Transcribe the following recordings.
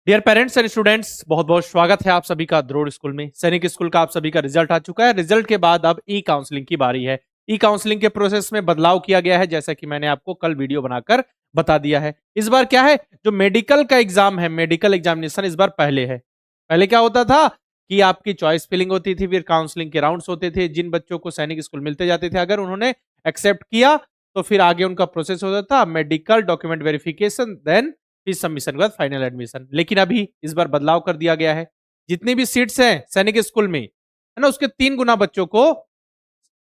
Dear parents and students, बहुत बहुत स्वागत है आप सभी का द्रोड़ स्कूल में। सैनिक स्कूल का आप सभी का रिजल्ट आ चुका है। रिजल्ट के बाद अब ई काउंसलिंग की बारी है। ई काउंसलिंग के प्रोसेस में बदलाव किया गया है, जैसा कि मैंने आपको कल वीडियो बनाकर बता दिया है। इस बार क्या है, जो मेडिकल का एग्जाम है, मेडिकल एग्जामिनेशन इस बार पहले है। पहले क्या होता था कि आपकी चॉइस फिलिंग होती थी, फिर काउंसलिंग के राउंड्स होते थे। जिन बच्चों को सैनिक स्कूल मिलते जाते थे, अगर उन्होंने एक्सेप्ट किया तो फिर आगे उनका प्रोसेस होता था मेडिकल डॉक्यूमेंट वेरिफिकेशन, देन फिर सबमिशन के बाद फाइनल एडमिशन। लेकिन अभी इस बार बदलाव कर दिया गया है। जितनी भी सीट्स हैं सैनिक स्कूल में, है ना, उसके 3 गुना बच्चों को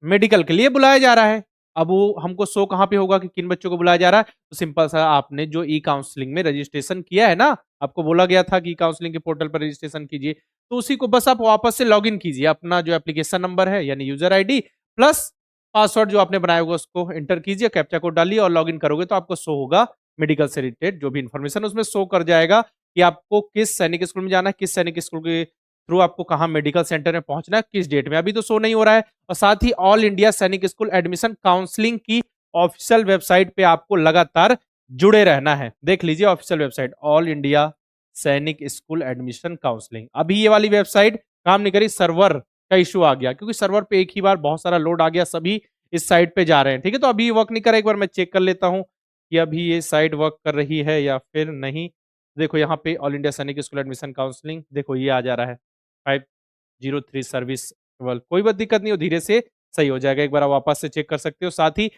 मेडिकल के लिए बुलाया जा रहा है। अब वो हमको शो कहाँ पे होगा कि किन बच्चों को बुलाया जा रहा है? तो सिंपल सा, आपने जो ई काउंसलिंग में रजिस्ट्रेशन किया है ना, आपको बोला गया था कि ई काउंसलिंग के पोर्टल पर रजिस्ट्रेशन कीजिए, तो उसी को बस आप वापस से लॉगिन कीजिए। अपना जो एप्लीकेशन नंबर है यानी यूजर आईडी प्लस पासवर्ड जो आपने बनाया होगा उसको एंटर कीजिए, कैप्चा कोड डालिए और लॉगिन करोगे तो आपको शो होगा मेडिकल से रिलेटेड जो भी इंफॉर्मेशन उसमें शो कर जाएगा कि आपको किस सैनिक स्कूल में जाना है, किस सैनिक स्कूल के थ्रू आपको कहाँ मेडिकल सेंटर में पहुंचना है, किस डेट में। अभी तो शो नहीं हो रहा है। और साथ ही all India Sainik school admission counselling की ऑफिशियल वेबसाइट पे आपको लगातार जुड़े रहना है। देख लीजिए official website all India Sainik school admission counselling. अभी ये वाली वेबसाइट काम नहीं करी, सर्वर का इशू आ गया, क्योंकि सर्वर पे एक ही बार बहुत सारा लोड आ गया, सभी इस साइट पे जा रहे हैं। ठीक है, तो अभी वर्क नहीं कर रहा, एक बार मैं चेक कर लेता हूँ कि अभी ये साइट वर्क कर रही है या फिर नहीं। देखो यहाँ पे all India Sainik school admission counselling, देखो ये आ जा रहा है 503 सर्विस केवल। कोई बात दिक्कत नहीं हो, धीरे से सही हो जाएगा। एक बार आप वापस से चेक कर सकते हो। साथ ही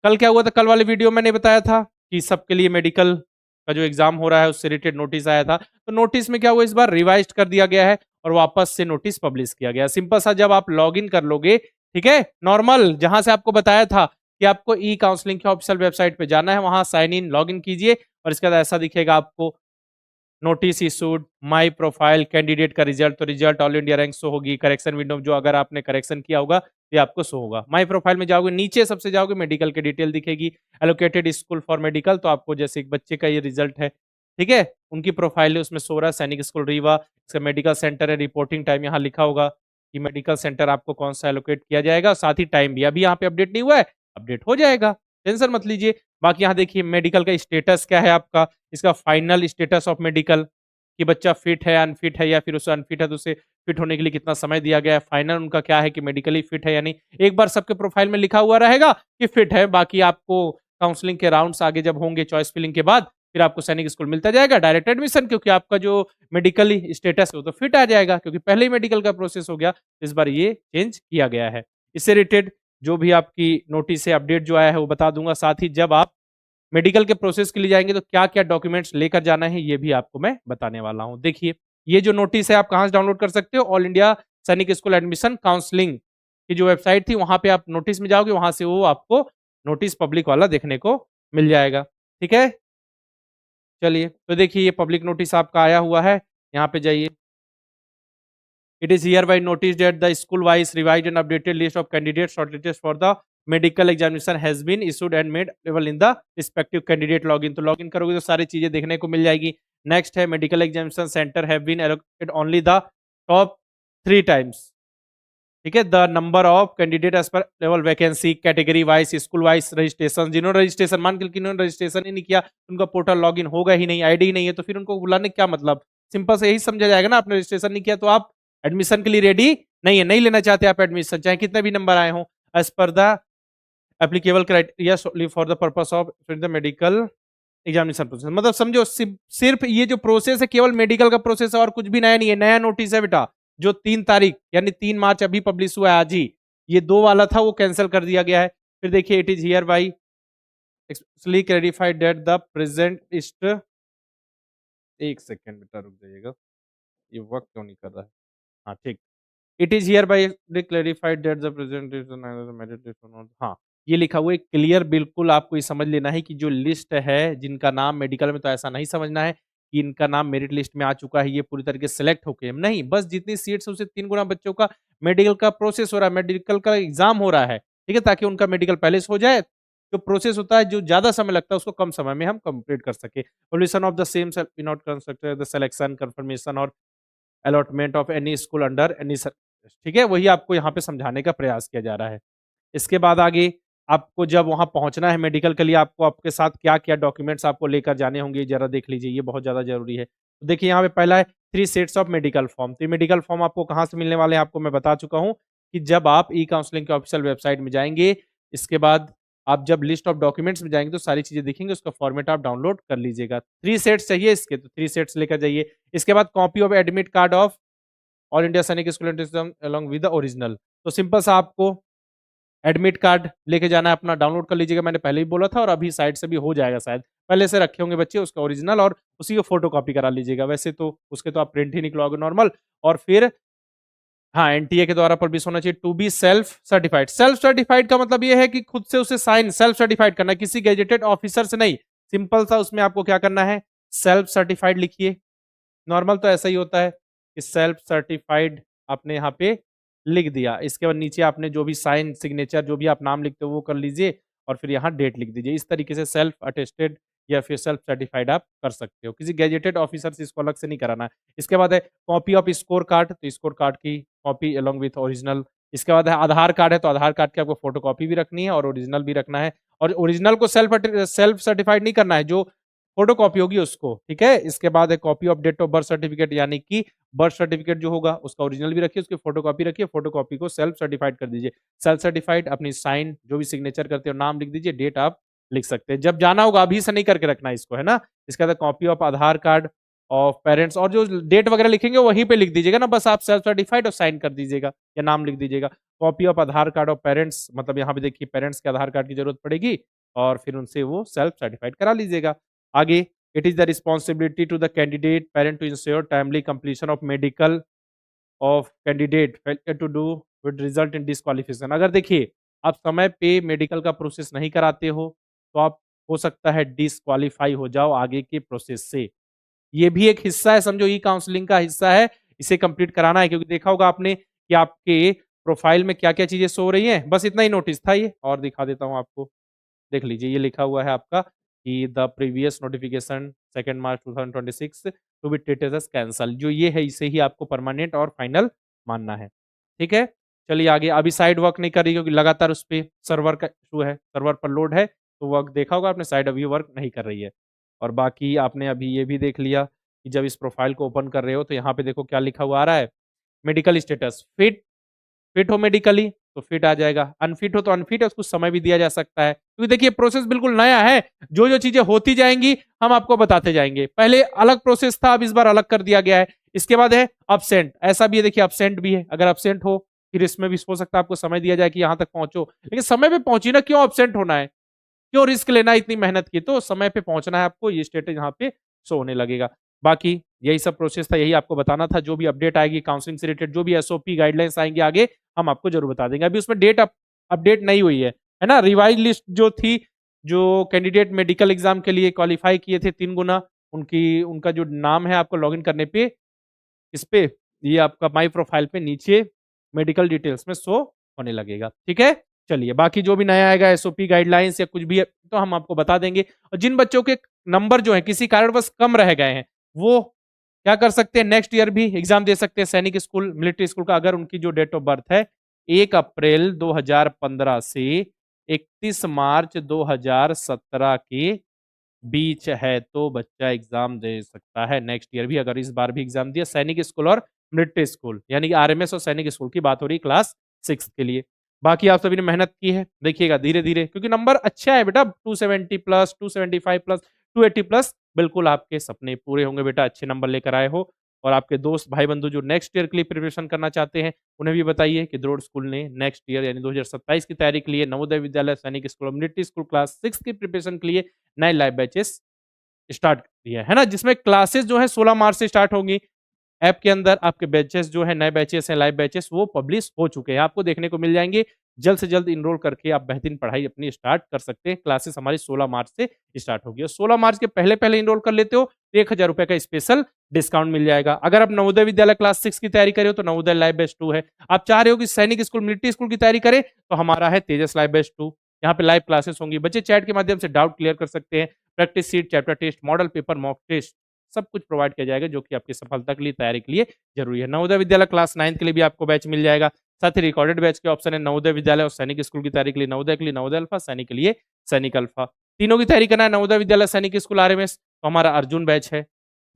कल क्या हुआ था, कल वाले वीडियो मैंने बताया था कि सबके लिए मेडिकल का जो एग्जाम हो रहा है उससे रिलेटेड नोटिस आया था। तो नोटिस में क्या हुआ, इस बार रिवाइज कर दिया गया है और वापस से नोटिस पब्लिश किया गया। सिंपल सा, जब आप लॉग इन कर लोगे, ठीक है, नॉर्मल जहां से आपको बताया था कि आपको ई काउंसलिंग की ऑफिशियल वेबसाइट पे जाना है, वहां साइन इन लॉग इन कीजिए और इसके बाद ऐसा दिखेगा आपको notice issued, my profile, candidate का रिजल्ट। तो result all India rank show होगी, करेक्शन विंडो जो अगर आपने करेक्शन किया होगा ये आपको शो होगा। माई प्रोफाइल में जाओगे, नीचे सबसे जाओगे, मेडिकल की डिटेल दिखेगी, एलोकेटेड स्कूल फॉर मेडिकल। तो आपको जैसे एक बच्चे का ये रिजल्ट है, ठीक है, उनकी प्रोफाइल है, उसमें सो रहा है सैनिक स्कूल रीवा, इसका मेडिकल सेंटर है, रिपोर्टिंग टाइम यहाँ लिखा होगा कि मेडिकल सेंटर आपको कौन सा एलोकेट किया जाएगा, साथ ही टाइम भी। अभी यहाँ पे अपडेट नहीं हुआ है, अपडेट हो जाएगा, टेंशन मत लीजिए। बाकी यहाँ देखिए मेडिकल का स्टेटस क्या है आपका, इसका फाइनल स्टेटस ऑफ मेडिकल, कि बच्चा फिट है, अनफिट है, या फिर उसे अनफिट है तो उसे फिट होने के लिए कितना समय दिया गया है। फाइनल उनका क्या है कि मेडिकली फिट है या नहीं। एक बार सबके प्रोफाइल में लिखा हुआ रहेगा कि फिट है। बाकी आपको काउंसलिंग के राउंड्स आगे जब होंगे चॉइस फिलिंग के बाद, फिर आपको सैनिक स्कूल मिलता जाएगा डायरेक्ट एडमिशन, क्योंकि आपका जो मेडिकली स्टेटस है वो तो फिट आ जाएगा, क्योंकि पहले ही मेडिकल का प्रोसेस हो गया। इस बार ये चेंज किया गया है। इससे रिलेटेड जो भी आपकी नोटिस है, अपडेट जो आया है वो बता दूंगा। साथ ही जब आप मेडिकल के प्रोसेस के लिए जाएंगे तो क्या-क्या डॉक्यूमेंट्स लेकर जाना है ये भी आपको मैं बताने वाला हूं। देखिए ये जो नोटिस है आप कहां से डाउनलोड कर सकते हो, all India Sainik school admission counselling की जो वेबसाइट थी वहां पे आप नोटिस में जाओगे, वहां से वो आपको नोटिस पब्लिक वाला देखने को मिल जाएगा। ठीक है, चलिए तो देखिए ये पब्लिक नोटिस आपका आया हुआ है, यहाँ पे जाइए। It is hereby noticed that the school-wise revised and updated list of candidates shortlisted for the medical examination has been issued and made available in the respective candidate login। तो login करोगे तो सारी चीजें देखने को मिल जाएगी। नेक्स्ट है medical examination centre have been allocated only the top 3 times. ठीक है, the number of candidate as per level vacancy, category wise, school wise registration. जिन्होंने रजिस्ट्रेशन, मान के जिन्होंने रजिस्ट्रेशन ही नहीं किया, उनका पोर्टल लॉगिन होगा ही नहीं, आईडी ही नहीं है, तो फिर उनको बुलाने क्या मतलब। सिंपल से यही समझा जाएगा ना, आपने रजिस्ट्रेशन नहीं किया तो आप एडमिशन के लिए रेडी नहीं है, नहीं लेना चाहते आप एडमिशन, चाहे कितने भी नंबर आए हों, as per the applicable criteria for the purpose of the medical examination process. मतलब समझो सिर्फ ये जो प्रोसेस है केवल मेडिकल का प्रोसेस है और कुछ भी नया नहीं है। नया नोटिस है बेटा, जो 3 तारीख यानी 3 मार्च अभी पब्लिश हुआ है आज ही, ये 2 वाला था वो कैंसिल कर दिया गया है। फिर देखिए it is here by expressly clarified that the present east, एक सेकेंड बेटा रुक जाइएगा, ये वर्क क्यों नहीं कर रहा है। हाँ ठीक, it is here by clarified that the presentation merit list not. हाँ, ये लिखा हुआ है क्लियर, बिल्कुल आपको ये समझ लेना है कि जो लिस्ट है जिनका नाम मेडिकल में, तो ऐसा नहीं समझना है कि इनका नाम मेरिट लिस्ट में आ चुका है, ये पूरी तरीके से सिलेक्ट होके नहीं, बस जितनी सीट्स उससे 3 गुना बच्चों का मेडिकल का प्रोसेस हो रहा है, मेडिकल का एग्जाम हो रहा है। ठीक है, ताकि उनका मेडिकल पहले से हो जाए, जो प्रोसेस होता है जो ज्यादा समय लगता है उसको कम समय में हम कंप्लीट कर सके। Pollution of the same not constructed the selection confirmation और allotment of any school under any. ठीक है, वही आपको यहाँ पे समझाने का प्रयास किया जा रहा है। इसके बाद आगे आपको जब वहाँ पहुँचना है मेडिकल के लिए, आपको आपके साथ क्या-क्या डॉक्यूमेंट्स आपको लेकर जाने होंगे, ज़रा देख लीजिए, ये बहुत ज़्यादा ज़रूरी है। तो देखिए यहाँ पे पहला है 3 सेट्स ऑफ मेडिकल फॉर्म। तो ये मेडिकल फॉर्म आपको कहाँ से मिलने वाले हैं, आपको मैं बता चुका हूँ कि जब आप ई काउंसलिंग के ऑफिशियल वेबसाइट में जाएंगे, इसके बाद आप जब लिस्ट ऑफ डॉक्यूमेंट्स में जाएंगे तो सारी चीजें दिखेंगे, उसका फॉर्मेट आप डाउनलोड कर लीजिएगा। 3 सेट्स चाहिए इसके, तो 3 सेट्स लेकर जाइए। इसके बाद copy of admit card of all India Sainik school along with the original. तो सिंपल सा आपको एडमिट कार्ड लेके जाना है अपना, डाउनलोड कर लीजिएगा, मैंने पहले ही बोला था, और अभी साइट से भी हो जाएगा शायद, पहले से रखे होंगे बच्चे उसका ओरिजिनल, और उसी को फोटो कॉपी करा लीजिएगा। वैसे तो उसके तो आप प्रिंट ही निकलवाओगे नॉर्मल। और फिर हाँ, एनटीए के द्वारा पब्लिश होना चाहिए। To be self certified. Self certified का मतलब ये है कि खुद से उसे साइन सेल्फ सर्टिफाइड करना है, किसी गेजेटेड ऑफिसर से नहीं। सिंपल सा उसमें आपको क्या करना है, सेल्फ सर्टिफाइड लिखिए। नॉर्मल तो ऐसा ही होता है कि सेल्फ सर्टिफाइड आपने यहाँ पे लिख दिया, इसके बाद नीचे आपने जो भी साइन सिग्नेचर जो भी आप नाम लिखते हो वो कर लीजिए, और फिर यहाँ डेट लिख दीजिए। इस तरीके से सेल्फ अटेस्टेड या फिर सेल्फ सर्टिफाइड आप कर सकते हो, किसी गैजेटेड ऑफिसर से इसको अलग से नहीं कराना है। इसके बाद है कॉपी ऑफ स्कोर कार्ड, तो स्कोर कार्ड की कॉपी अलोंग विथ ओरिजिनल। इसके बाद है आधार कार्ड है, तो आधार कार्ड की आपको फोटो कॉपी भी रखनी है और ओरिजिनल भी रखना है। और ओरिजिनल को सेल्फ सर्टिफाइड नहीं करना है, जो फोटो कॉपी होगी उसको, ठीक है। इसके बाद है copy of date of birth certificate, यानी कि बर्थ सर्टिफिकेट जो होगा उसका ओरिजिनल भी रखिए, उसकी फोटो कॉपी रखिए, फोटो कॉपी को सेल्फ सर्टिफाइड कर दीजिए। सेल्फ सर्टिफाइड अपनी साइन जो भी सिग्नेचर करते हो नाम लिख दीजिए, डेट आप लिख सकते हैं। जब जाना होगा अभी से नहीं करके रखना है इसको, है ना। इसके बाद copy of Aadhaar card of parents, और जो डेट वगैरह लिखेंगे वहीं पे लिख दीजिएगा ना, बस आप सेल्फ सर्टिफाइड और साइन कर दीजिएगा या नाम लिख दीजिएगा। Copy of Aadhaar card of parents, मतलब यहाँ पे देखिए पेरेंट्स के आधार कार्ड की जरूरत पड़ेगी, और फिर उनसे वो सेल्फ सर्टिफाइड करा लीजिएगा। आगे, it is the responsibility to the candidate parent to ensure timely completion of medical of candidate failure to do would result in disqualification। अगर देखिए आप समय पे मेडिकल का प्रोसेस नहीं कराते हो तो आप हो सकता है डिस्क्वालीफाई हो जाओ आगे के प्रोसेस से। ये भी एक हिस्सा है, समझो ई काउंसलिंग का हिस्सा है, इसे कंप्लीट कराना है। क्योंकि देखा होगा आपने कि आपके प्रोफाइल में क्या क्या चीजें शो हो रही हैं, बस इतना ही नोटिस था ये, और दिखा देता हूँ आपको। देख लीजिए, ये लिखा हुआ है आपका कि the previous notification 2 March 2026 to be treated as cancel. जो ये है इसे ही आपको परमानेंट और फाइनल मानना है, ठीक है। चलिए आगे, अभी साइड वर्क नहीं कर रही क्योंकि लगातार उस पे सर्वर का इशू है, सर्वर पर लोड है, तो वर्क देखा होगा आपने, साइड अभी वर्क नहीं कर रही है। और बाकी आपने अभी ये भी देख लिया कि जब इस प्रोफाइल को ओपन कर रहे हो तो यहाँ पे देखो क्या लिखा हुआ आ रहा है, मेडिकल स्टेटस फिट। फिट हो मेडिकली तो फिट आ जाएगा, अनफिट हो तो अनफिट है, उसको समय भी दिया जा सकता है। क्योंकि देखिए प्रोसेस बिल्कुल नया है, जो जो चीजें होती जाएंगी हम आपको बताते जाएंगे। पहले अलग प्रोसेस था, अब इस बार अलग कर दिया गया है। इसके बाद है अब्सेंट, ऐसा भी है, देखिए अब्सेंट भी है। अगर अब्सेंट हो फिर इसमें भी हो सकता है आपको समय दिया जाए कि यहाँ तक पहुंचो, लेकिन समय पे पहुंची ना, क्यों अब्सेंट होना है, क्यों रिस्क लेना है इतनी मेहनत की, तो समय पे पहुंचना है आपको, ये स्टेटस यहाँ पे शो होने लगेगा। बाकी यही सब प्रोसेस था, यही आपको बताना था। जो भी अपडेट आएगी काउंसलिंग से रिलेटेड, जो भी एसओपी गाइडलाइंस आएंगे आगे, हम आपको जरूर बता देंगे। अभी उसमें डेट अपडेट नहीं हुई है ना। रिवाइज लिस्ट जो थी, जो कैंडिडेट मेडिकल एग्जाम के लिए क्वालिफाई किए थे 3 गुना, उनका जो नाम है आपको लॉगिन करने पे, इस पे ये आपका माई प्रोफाइल पे नीचे मेडिकल डिटेल्स में शो होने लगेगा, ठीक है। चलिए बाकी जो भी नया आएगा एसओपी गाइडलाइंस या कुछ भी है, तो हम आपको बता देंगे। और जिन बच्चों के नंबर जो है किसी कारणवश कम रह गए हैं, वो क्या कर सकते हैं, नेक्स्ट ईयर भी एग्जाम दे सकते हैं सैनिक स्कूल मिलिट्री स्कूल का। अगर उनकी जो डेट ऑफ बर्थ है 1 अप्रैल 2015 से 31 मार्च 2017 के बीच है, तो बच्चा एग्जाम दे सकता है नेक्स्ट ईयर भी। अगर इस बार भी एग्जाम दिया सैनिक स्कूल और मिलिट्री स्कूल, यानी कि आरएमएस और सैनिक स्कूल की बात हो रही है क्लास 6 के लिए। बाकी आप सभी ने मेहनत की है, देखिएगा धीरे धीरे, क्योंकि नंबर अच्छा है बेटा, 270 प्लस, 275 प्लस, 280 प्लस, बिल्कुल आपके सपने पूरे होंगे बेटा, अच्छे नंबर लेकर आए हो। और आपके दोस्त भाई बंधु जो नेक्स्ट ईयर के लिए प्रिपरेशन करना चाहते हैं, उन्हें भी बताइए कि द्रोड़ स्कूल ने नेक्स्ट ईयर यानी 2027 की तैयारी के लिए नवोदय विद्यालय, सैनिक स्कूल और मिलिट्री स्कूल क्लास 6 की प्रिपरेशन के लिए नए लाइव बैचेस स्टार्ट किया है ना, जिसमें क्लासेस जो है 16 मार्च से स्टार्ट होंगी। ऐप के अंदर आपके बैचेस जो है, नए बैचेस हैं, लाइव बैचेस, वो पब्लिश हो चुके हैं, आपको देखने को मिल जाएंगे। जल्द से जल्द इनरोल करके आप बेहतरीन पढ़ाई अपनी स्टार्ट कर सकते हैं। क्लासेस हमारी 16 मार्च से स्टार्ट होगी, और 16 मार्च के पहले पहले इनरोल कर लेते हो तो 1000 रुपए का स्पेशल डिस्काउंट मिल जाएगा। अगर आप नवोदय विद्यालय क्लास 6 की तैयारी करें हो तो नवोदय लाइव बैच 2 है। आप चाह रहे हो कि सैनिक स्कूल मिलिट्री स्कूल की तैयारी करें तो हमारा है तेजस लाइव बैच 2। यहाँ पे लाइव क्लासेस होंगी, बच्चे चैट के माध्यम से डाउट क्लियर कर सकते हैं। Practice sheet, chapter test, model paper, mock test, सब कुछ प्रोवाइड किया जाएगा, जो कि आपकी सफलता के लिए, तैयारी के लिए जरूरी है। नवोदय विद्यालय क्लास 9 के लिए भी आपको बैच मिल जाएगा। साथ ही रिकॉर्डेड बैच के ऑप्शन है नवोदय विद्यालय और सैनिक स्कूल की तैयारी के लिए नवोदय, के लिए नवोदय अल्फा, सैनिक के लिए सैनिक अल्फा। तीनों की तैयारी करना है, नवोदय विद्यालय, सैनिक स्कूल, आरएमएस, तो हमारा अर्जुन बैच है।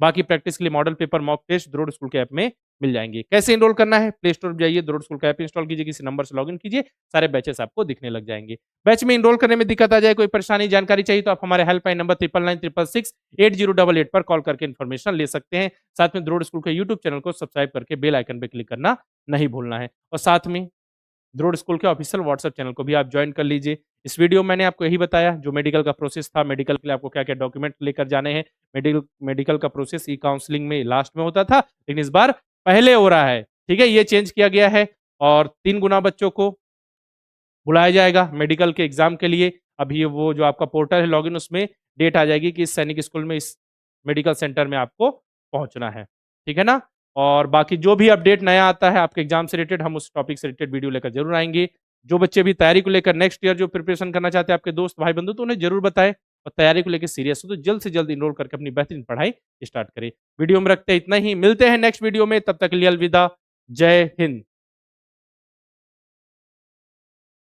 बाकी प्रैक्टिस के लिए मॉडल पेपर, मॉक टेस्ट द्रोड़ स्कूल के ऐप में मिल जाएंगे। कैसे एनरोल करना है? प्ले स्टोर पर जाइए, द्रोड़ स्कूल का ऐप इंस्टॉल कीजिए, किसी नंबर से लॉगिन कीजिए, सारे बैचेस आपको दिखने लग जाएंगे। बैच में एनरोल करने में दिक्कत आ जाए, कोई परेशानी, जानकारी चाहिए तो आप हमारे हेल्पलाइन नंबर 9996668088 पर कॉल करके इन्फॉर्मेशन ले सकते हैं। साथ में द्रोड़ स्कूल के यूट्यूब चैनल को सब्सक्राइब करके बेल आइकन पे क्लिक करना नहीं भूलना है, और साथ में द्रोड़ स्कूल के ऑफिशियल व्हाट्सएप चैनल को भी आप ज्वाइन कर लीजिए। इस वीडियो में मैंने आपको यही बताया, जो मेडिकल का प्रोसेस था, मेडिकल के लिए आपको क्या-क्या डॉक्यूमेंट लेकर जाने हैं। मेडिकल मेडिकल का प्रोसेस ई काउंसलिंग में लास्ट में होता था, लेकिन इस बार पहले हो रहा है, ठीक है? ये चेंज किया गया है, और 3 गुना बच्चों को बुलाया जाएगा मेडिकल के एग्जाम के लिए। अभी वो जो आपका पोर्टल है लॉगिन, उसमें डेट आ जाएगी कि इस सैनिक स्कूल में, इस मेडिकल सेंटर में आपको पहुंचना है, ठीक है ना? और बाकी जो भी अपडेट नया आता है आपके एग्जाम से रिलेटेड, हम उस टॉपिक से रिलेटेड वीडियो लेकर जरूर आएंगे। जो बच्चे भी तैयारी को लेकर नेक्स्ट ईयर जो प्रिपरेशन करना चाहते हैं, आपके दोस्त भाई बंधु, तो उन्हें जरूर बताएं, और तैयारी को लेकर सीरियस हो तो जल्द से जल्द इनरोल करके अपनी बेहतरीन पढ़ाई स्टार्ट करें। वीडियो में रखते हैं इतना ही, मिलते हैं नेक्स्ट वीडियो में, तब तक के लिए अलविदा, जय हिंद।